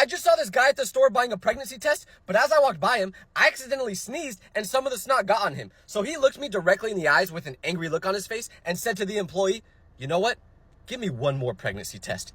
I just saw this guy at the store buying a pregnancy test, but as I walked by him, I accidentally sneezed and some of the snot got on him. So he looked me directly in the eyes with an angry look on his face and said to the employee, "You know what? Give me one more pregnancy test."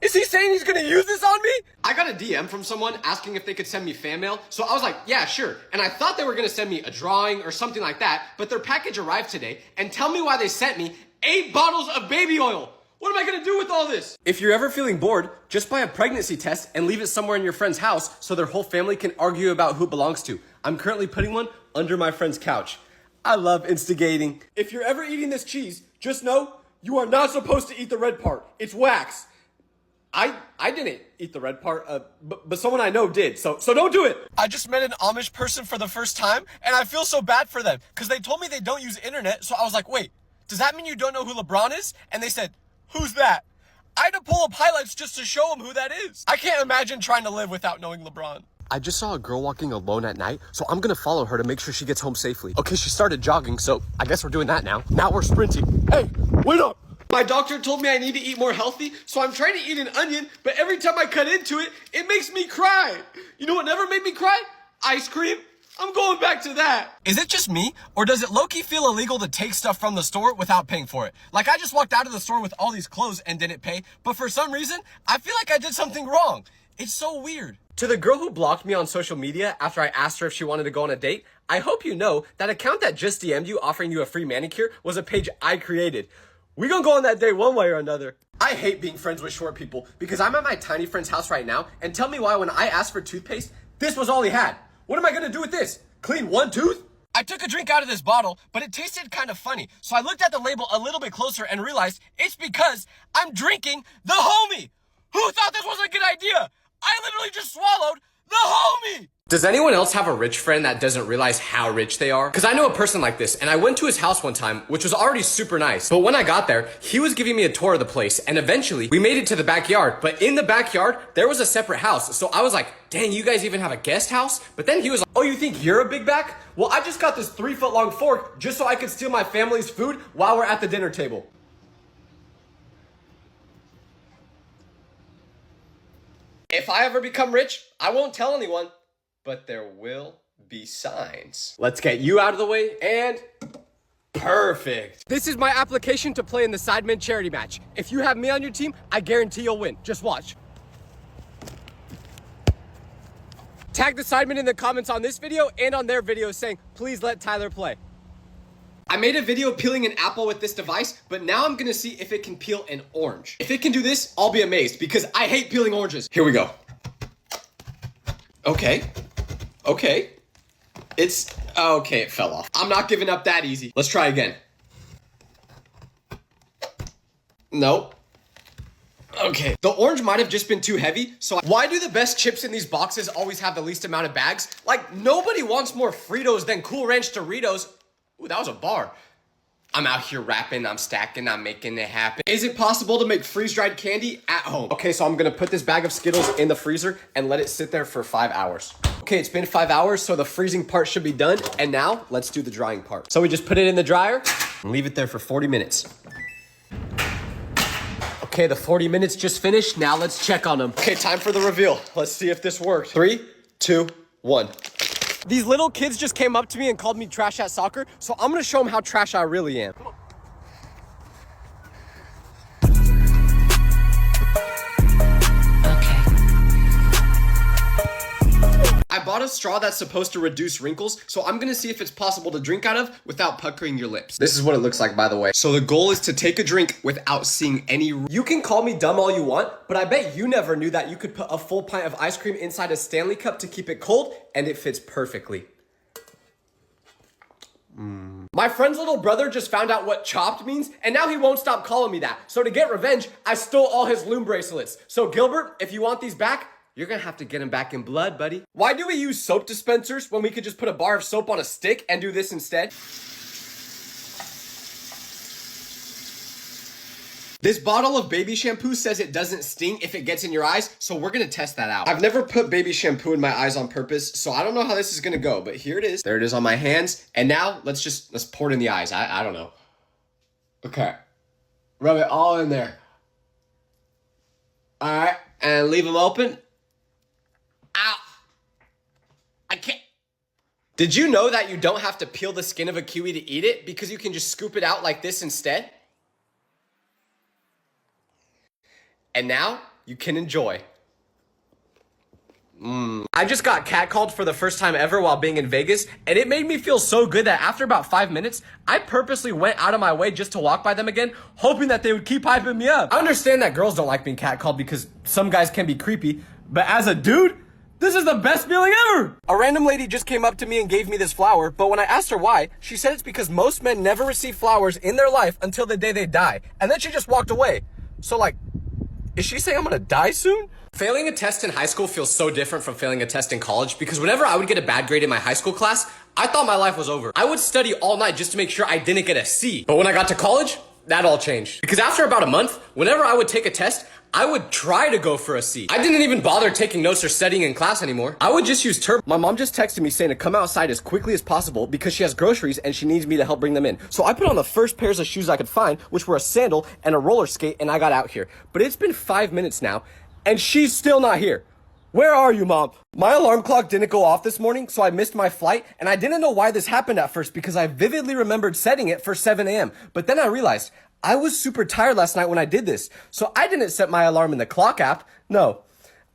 Is he saying he's gonna use this on me? I got a DM from someone asking if they could send me fan mail, so I was like, yeah, sure. And I thought they were gonna send me a drawing or something like that, but their package arrived today, and tell me why they sent me 8 bottles of baby oil. What am I gonna do with all this? If you're ever feeling bored, just buy a pregnancy test and leave it somewhere in your friend's house so their whole family can argue about who it belongs to. I'm currently putting one under my friend's couch. I love instigating. If you're ever eating this cheese, just know you are not supposed to eat the red part. It's wax. I didn't eat the red part, but someone I know did, so don't do it. I just met an Amish person for the first time, and I feel so bad for them, because they told me they don't use internet, so I was like, wait, does that mean you don't know who LeBron is? And they said, who's that? I had to pull up highlights just to show them who that is. I can't imagine trying to live without knowing LeBron. I just saw a girl walking alone at night, so I'm gonna follow her to make sure she gets home safely. Okay, she started jogging, so I guess we're doing that now. Now we're sprinting. Hey, wait up! My doctor told me I need to eat more healthy, so I'm trying to eat an onion, but every time I cut into it, it makes me cry. You know what never made me cry? Ice cream. I'm going back to that. Is it just me, or does it low-key feel illegal to take stuff from the store without paying for it? Like I just walked out of the store with all these clothes and didn't pay, but for some reason, I feel like I did something wrong. It's so weird. To the girl who blocked me on social media after I asked her if she wanted to go on a date, I hope you know that account that just DM'd you offering you a free manicure was a page I created. We gonna go on that date one way or another. I hate being friends with short people because I'm at my tiny friend's house right now, and tell me why when I asked for toothpaste, this was all he had. What am I gonna do with this? Clean one tooth? I took a drink out of this bottle, but it tasted kind of funny. So I looked at the label a little bit closer and realized it's because I'm drinking the homie. Who thought this was a good idea? I literally just swallowed the homie. Does anyone else have a rich friend that doesn't realize how rich they are? Because I know a person like this, and I went to his house one time, which was already super nice. But when I got there, he was giving me a tour of the place, and eventually we made it to the backyard. But in the backyard, there was a separate house. So I was like, dang, you guys even have a guest house? But then he was like, oh, you think you're a big back? Well, I just got this 3-foot-long fork just so I could steal my family's food while we're at the dinner table. If I ever become rich, I won't tell anyone. But there will be signs. Let's get you out of the way, and perfect. This is my application to play in the Sidemen charity match. If you have me on your team, I guarantee you'll win. Just watch. Tag the Sidemen in the comments on this video and on their video saying, please let Tyler play. I made a video peeling an apple with this device, but now I'm gonna see if it can peel an orange. If it can do this, I'll be amazed because I hate peeling oranges. Here we go. Okay. Okay, it fell off. I'm not giving up that easy. Let's try again. Nope. Okay, the orange might have just been too heavy, so why do the best chips in these boxes always have the least amount of bags? Like, nobody wants more Fritos than Cool Ranch Doritos. Ooh, that was a bar. I'm out here rapping, I'm stacking, I'm making it happen. Is it possible to make freeze-dried candy at home? Okay, so I'm gonna put this bag of Skittles in the freezer and let it sit there for 5 hours. Okay, it's been 5 hours, so the freezing part should be done. And now, let's do the drying part. So we just put it in the dryer and leave it there for 40 minutes. Okay, the 40 minutes just finished. Now let's check on them. Okay, time for the reveal. Let's see if this worked. 3, 2, 1. These little kids just came up to me and called me trash at soccer, so I'm gonna show them how trash I really am. I bought a straw that's supposed to reduce wrinkles, so I'm gonna see if it's possible to drink out of without puckering your lips. This is what it looks like, by the way. So the goal is to take a drink without seeing any... You can call me dumb all you want, but I bet you never knew that you could put a full pint of ice cream inside a Stanley cup to keep it cold, and it fits perfectly. My friend's little brother just found out what chopped means, and now he won't stop calling me that. So to get revenge, I stole all his loom bracelets. So Gilbert, if you want these back, you're gonna have to get him back in blood, buddy. Why do we use soap dispensers when we could just put a bar of soap on a stick and do this instead? This bottle of baby shampoo says it doesn't sting if it gets in your eyes, so we're gonna test that out. I've never put baby shampoo in my eyes on purpose, so I don't know how this is gonna go, but here it is. There it is on my hands, and now let's pour it in the eyes. I don't know. Okay. Rub it all in there. All right, and leave them open. Did you know that you don't have to peel the skin of a kiwi to eat it because you can just scoop it out like this instead? And now you can enjoy. I just got catcalled for the first time ever while being in Vegas, and it made me feel so good that after about 5 minutes, I purposely went out of my way just to walk by them again, hoping that they would keep hyping me up. I understand that girls don't like being catcalled because some guys can be creepy, but as a dude, this is the best feeling ever! A random lady just came up to me and gave me this flower, but when I asked her why, she said it's because most men never receive flowers in their life until the day they die, and then she just walked away. So like, is she saying I'm gonna die soon? Failing a test in high school feels so different from failing a test in college because whenever I would get a bad grade in my high school class, I thought my life was over. I would study all night just to make sure I didn't get a C. But when I got to college, that all changed. Because after about a month, whenever I would take a test, I would try to go for a C. I didn't even bother taking notes or studying in class anymore. I would just use turbo. My mom just texted me saying to come outside as quickly as possible because she has groceries and she needs me to help bring them in. So I put on the first pairs of shoes I could find, which were a sandal and a roller skate, and I got out here. But it's been 5 minutes now, and she's still not here. Where are you, Mom? My alarm clock didn't go off this morning, so I missed my flight, and I didn't know why this happened at first because I vividly remembered setting it for 7 a.m. But then I realized I was super tired last night when I did this, so I didn't set my alarm in the clock app. No,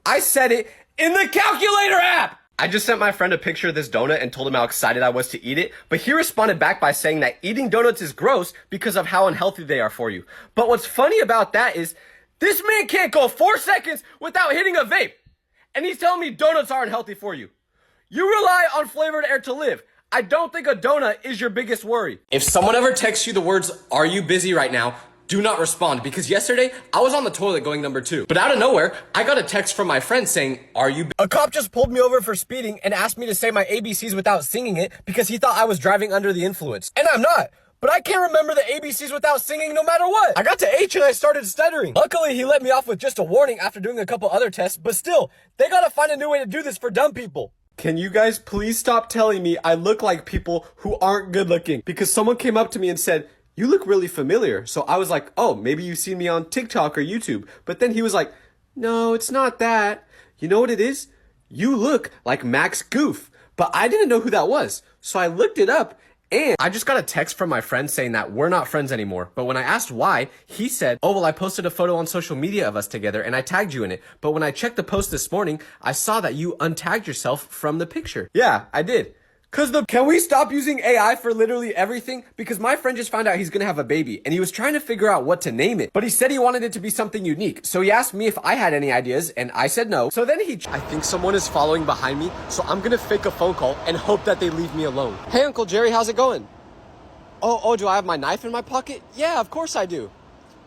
I set it in the calculator app! I just sent my friend a picture of this donut and told him how excited I was to eat it, but he responded back by saying that eating donuts is gross because of how unhealthy they are for you. But what's funny about that is this man can't go 4 seconds without hitting a vape. And he's telling me donuts aren't healthy for you. You rely on flavored air to live. I don't think a donut is your biggest worry. If someone ever texts you the words, "Are you busy right now?" do not respond because yesterday I was on the toilet going number 2. But out of nowhere, I got a text from my friend saying, "Are you busy?" A cop just pulled me over for speeding and asked me to say my ABCs without singing it because he thought I was driving under the influence. And I'm not. But I can't remember the ABCs without singing no matter what. I got to H and I started stuttering. Luckily, he let me off with just a warning after doing a couple other tests, but still, they gotta find a new way to do this for dumb people. Can you guys please stop telling me I look like people who aren't good looking? Because someone came up to me and said, "You look really familiar." So I was like, oh, maybe you've seen me on TikTok or YouTube. But then he was like, "No, it's not that. You know what it is? You look like Max Goof." But I didn't know who that was. So I looked it up. And I just got a text from my friend saying that we're not friends anymore. But when I asked why, he said, "Oh, well, I posted a photo on social media of us together and I tagged you in it. But when I checked the post this morning, I saw that you untagged yourself from the picture." Yeah, I did. Can we stop using AI for literally everything? Because my friend just found out he's gonna have a baby and he was trying to figure out what to name it. But he said he wanted it to be something unique. So he asked me if I had any ideas and I said no. So then I think someone is following behind me. So I'm gonna fake a phone call and hope that they leave me alone. "Hey, Uncle Jerry, how's it going?" Oh, do I have my knife in my pocket? Yeah, of course I do.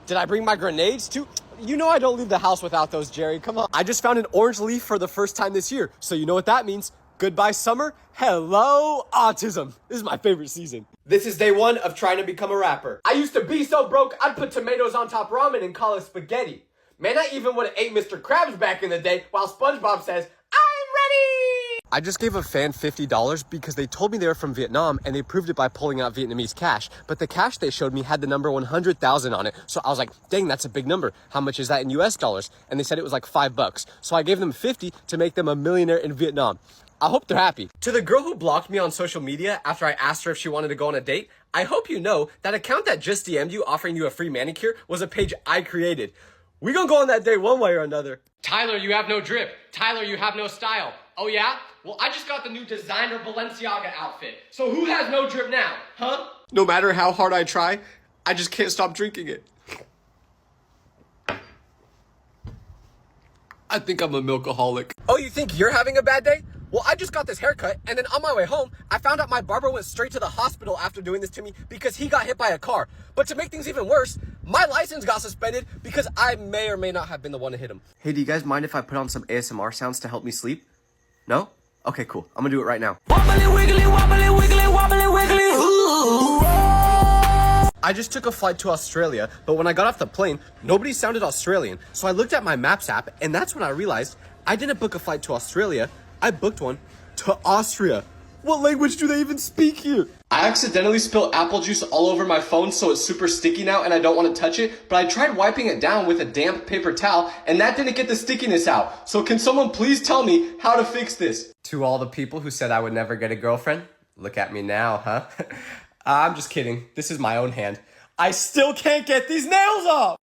Did I bring my grenades too? You know I don't leave the house without those, Jerry. Come on. I just found an orange leaf for the first time this year. So you know what that means. Goodbye summer, hello autism. This is my favorite season. This is day 1 of trying to become a rapper. I used to be so broke, I'd put tomatoes on top ramen and call it spaghetti. Man, I even would have ate Mr. Krabs back in the day while SpongeBob says, "I'm ready!" I just gave a fan $50 because they told me they were from Vietnam and they proved it by pulling out Vietnamese cash. But the cash they showed me had the number 100,000 on it. So I was like, dang, that's a big number. How much is that in US dollars? And they said it was like $5. So I gave them 50 to make them a millionaire in Vietnam. I hope they're happy. To the girl who blocked me on social media after I asked her if she wanted to go on a date, I hope you know that account that just DM'd you offering you a free manicure was a page I created. We gonna go on that date one way or another. "Tyler, you have no drip. Tyler, you have no style." "Oh yeah? Well, I just got the new designer Balenciaga outfit. So who has no drip now, huh?" No matter how hard I try, I just can't stop drinking it. I think I'm a milkaholic. Oh, you think you're having a bad day? Well, I just got this haircut, and then on my way home, I found out my barber went straight to the hospital after doing this to me because he got hit by a car. But to make things even worse, my license got suspended because I may or may not have been the one to hit him. Hey, do you guys mind if I put on some ASMR sounds to help me sleep? No? Okay, cool. I'm gonna do it right now. Wobbly, wiggly, wobbly, wiggly, wobbly, wiggly. Ooh. I just took a flight to Australia, but when I got off the plane, nobody sounded Australian. So I looked at my Maps app, and that's when I realized I didn't book a flight to Australia. I booked one to Austria. What language do they even speak here? I accidentally spilled apple juice all over my phone, so it's super sticky now and I don't want to touch it, but I tried wiping it down with a damp paper towel and that didn't get the stickiness out. So can someone please tell me how to fix this? To all the people who said I would never get a girlfriend, look at me now, huh? I'm just kidding. This is my own hand. I still can't get these nails off!